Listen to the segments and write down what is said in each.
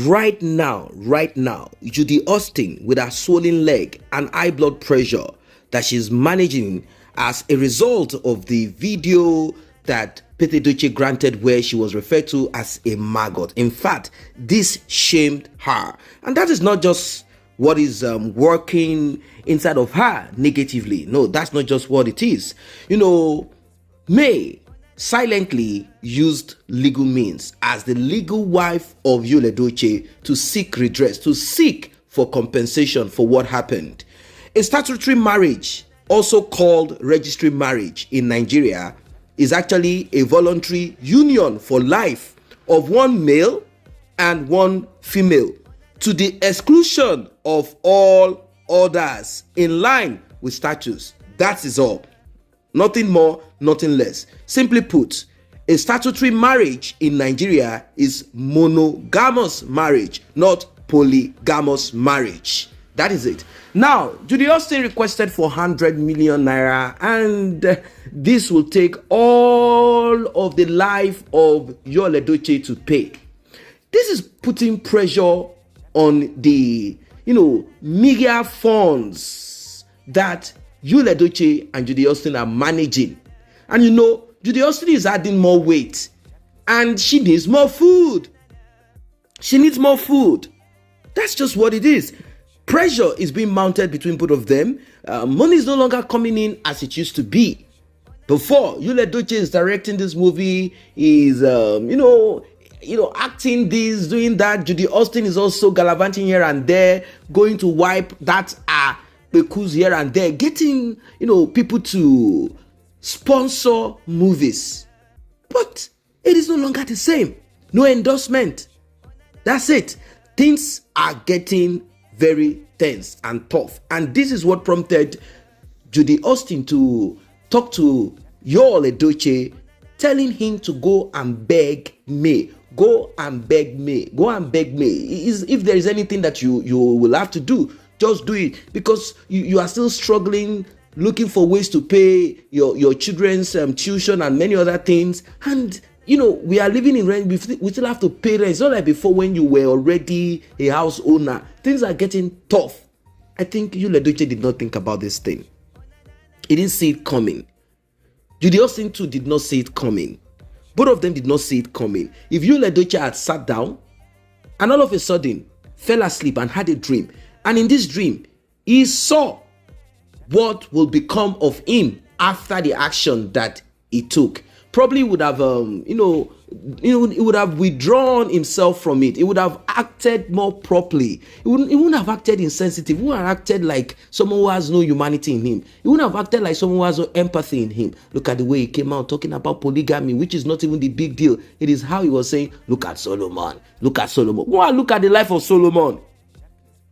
Right now, Judy Austin, with her swollen leg and high blood pressure that she's managing as a result of the video that Edochie granted, where she was referred to as a maggot. In fact, this shamed her. And that is not just what is working inside of her negatively. No, that's not just what it is. May silently used legal means as the legal wife of Edochie to seek redress, to seek for compensation for what happened. A statutory marriage, also called registry marriage in Nigeria, is actually a voluntary union for life of one male and one female, to the exclusion of all others in line with statutes. That is all. Nothing more, nothing less. Simply put, a statutory marriage in Nigeria is monogamous marriage, not polygamous marriage. That is it. Now, Judy Austin requested for 100 million naira, and this will take all of the life of Edochie to pay. This is putting pressure on the, meager funds that Edochie and Judy Austin are managing. And Judy Austin is adding more weight, and she needs more food. She needs more food. That's just what it is. Pressure is being mounted between both of them. Money is no longer coming in as it used to be. Before, Edochie is directing this movie, is acting this, doing that. Judy Austin is also gallivanting here and there, going to wipe that because here and there, getting people to sponsor movies. But it is no longer the same. No endorsement. That's it. Things are getting very tense and tough. And this is what prompted Judy Austin to talk to Edochie, telling him to go and beg me. Go and beg me. Go and beg me. If there is anything that you will have to do, just do it, because you are still struggling, looking for ways to pay your children's tuition and many other things. And we are living in rent. We still have to pay rent. It's not like before when you were already a house owner. Things are getting tough. I think Edochie did not think about this thing. He didn't see it coming. Judy Austin too did not see it coming. Both of them did not see it coming. If Edochie had sat down and all of a sudden fell asleep and had a dream, and in this dream he saw what will become of him after the action that he took, probably would have he would have withdrawn himself from it. He would have acted more properly. He wouldn't have acted insensitive. He wouldn't have acted like someone who has no humanity in him. He wouldn't have acted like someone who has no empathy in him. Look at the way he came out talking about polygamy, which is not even the big deal. It is how he was saying, look at Solomon. Look at Solomon. Go and look at the life of Solomon.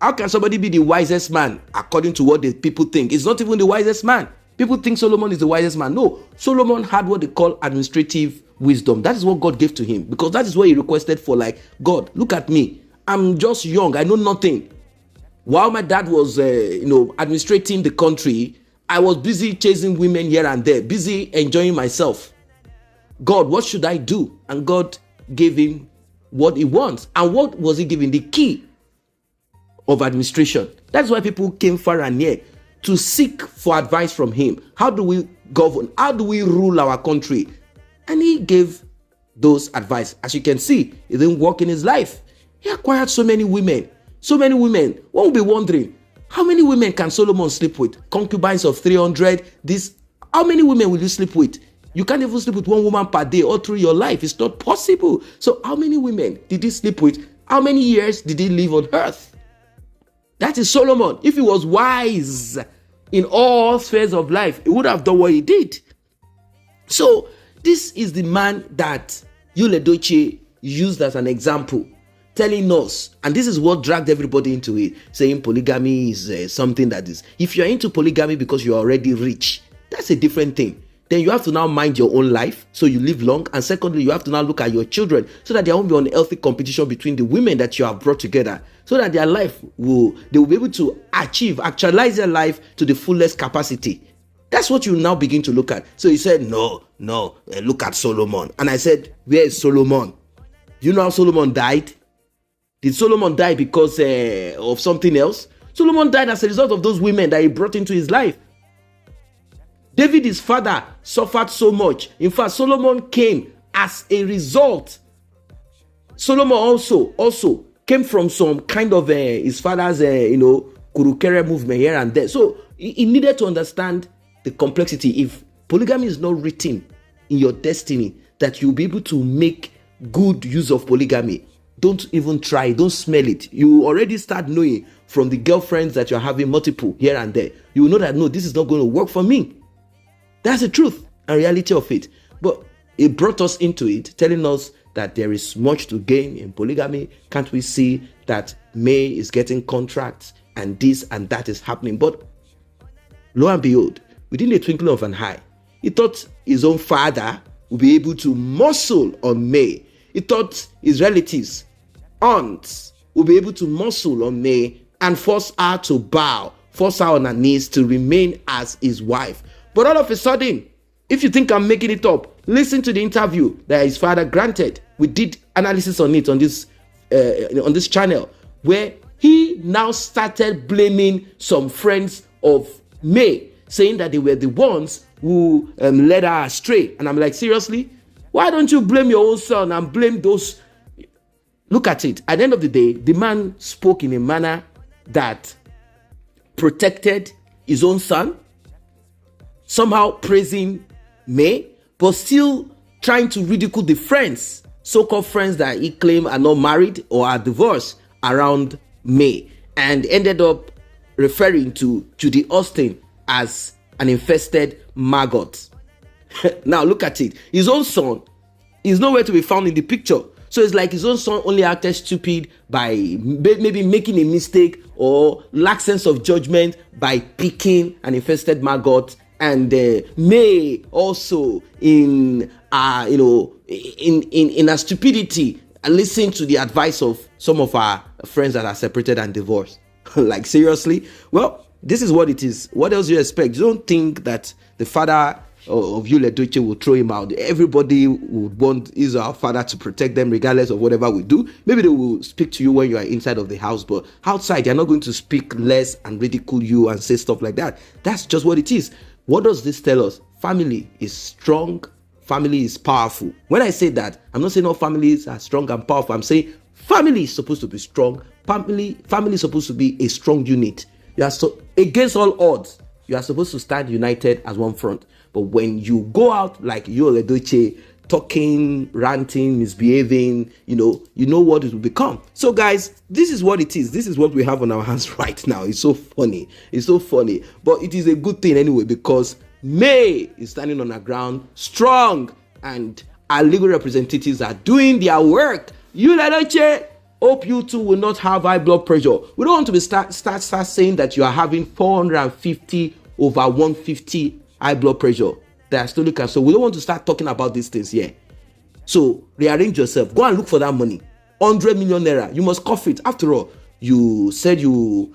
How can somebody be the wisest man according to what the people think? It's not even the wisest man. People think Solomon is the wisest man. No, Solomon had what they call administrative wisdom. That is what God gave to him, because that is what he requested for. Like, God, look at me. I'm just young. I know nothing. While my dad was, administrating the country, I was busy chasing women here and there, busy enjoying myself. God, what should I do? And God gave him what he wants. And what was he giving? The key of administration. That's why people came far and near to seek for advice from him. How do we govern? How do we rule our country? And he gave those advice. As you can see, it didn't work in his life. He acquired so many women. So many women. One will be wondering, how many women can Solomon sleep with? Concubines of 300. How many women will you sleep with? You can't even sleep with one woman per day all through your life. It's not possible. So how many women did he sleep with? How many years did he live on earth? That is Solomon. If he was wise in all spheres of life, he would have done what he did. So this is the man that Edochie used as an example, telling us, and this is what dragged everybody into it, saying polygamy is something that is, if you're into polygamy because you're already rich, that's a different thing. Then you have to now mind your own life so you live long. And secondly, you have to now look at your children so that there won't be unhealthy competition between the women that you have brought together, so that their life they will be able to actualize their life to the fullest capacity. That's what you now begin to look at. So he said, no, look at Solomon. And I said, where is Solomon? You know how Solomon died? Did Solomon die because of something else? Solomon died as a result of those women that he brought into his life. David, his father, suffered so much. In fact, Solomon came as a result. Solomon also came from some kind of his father's, Kurukere movement here and there. So he needed to understand the complexity. If polygamy is not written in your destiny, that you'll be able to make good use of polygamy, don't even try, don't smell it. You already start knowing from the girlfriends that you're having multiple here and there. You will know that, no, this is not going to work for me. That's the truth and reality of it. But it brought us into it, telling us that there is much to gain in polygamy. Can't we see that May is getting contracts and this and that is happening? But lo and behold, within the twinkling of an eye, he thought his own father would be able to muscle on May. He thought his relatives, aunts, would be able to muscle on May and force her to bow, force her on her knees to remain as his wife. But all of a sudden, if you think I'm making it up, listen to the interview that his father granted. We did analysis on it on this channel, where he now started blaming some friends of May, saying that they were the ones who led her astray. And I'm like, seriously? Why don't you blame your own son and blame those? Look at it. At the end of the day, the man spoke in a manner that protected his own son, somehow praising May, but still trying to ridicule the friends, so-called friends that he claimed are not married or are divorced around May, and ended up referring to Judy Austin as an infested maggot. Now look at it. His own son is nowhere to be found in the picture. So it's like his own son only acted stupid by maybe making a mistake or lack sense of judgment by picking an infested maggot. And May also in her stupidity listen to the advice of some of our friends that are separated and divorced. Like, seriously? Well, this is what it is. What else do you expect? You don't think that the father of Edochie will throw him out. Everybody would want his or our father to protect them regardless of whatever we do. Maybe they will speak to you when you are inside of the house, but outside they're not going to speak less and ridicule you and say stuff like that. That's just what it is. What does this tell us? Family is strong. Family is powerful. When I say that, I'm not saying all families are strong and powerful. I'm saying family is supposed to be strong. Family is supposed to be a strong unit. You are against all odds. You are supposed to stand united as one front. But when you go out like Edochie, talking, ranting, misbehaving, you know what it will become. So guys, this is what it is. This is what we have on our hands right now. It's so funny. It's so funny. But it is a good thing anyway, because May is standing on the ground strong and our legal representatives are doing their work. Edochie, hope you too will not have high blood pressure. We don't want to be start saying that you are having 450 over 150 high blood pressure. Diastolic cancer. So we don't want to start talking about these things here. So rearrange yourself. Go and look for that money. 100 million naira. You must cough it. After all, you said you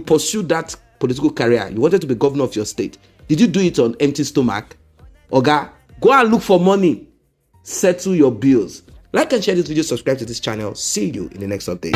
pursued that political career. You wanted to be governor of your state. Did you do it on empty stomach? Oga, go and look for money. Settle your bills. Like and share this video. Subscribe to this channel. See you in the next update.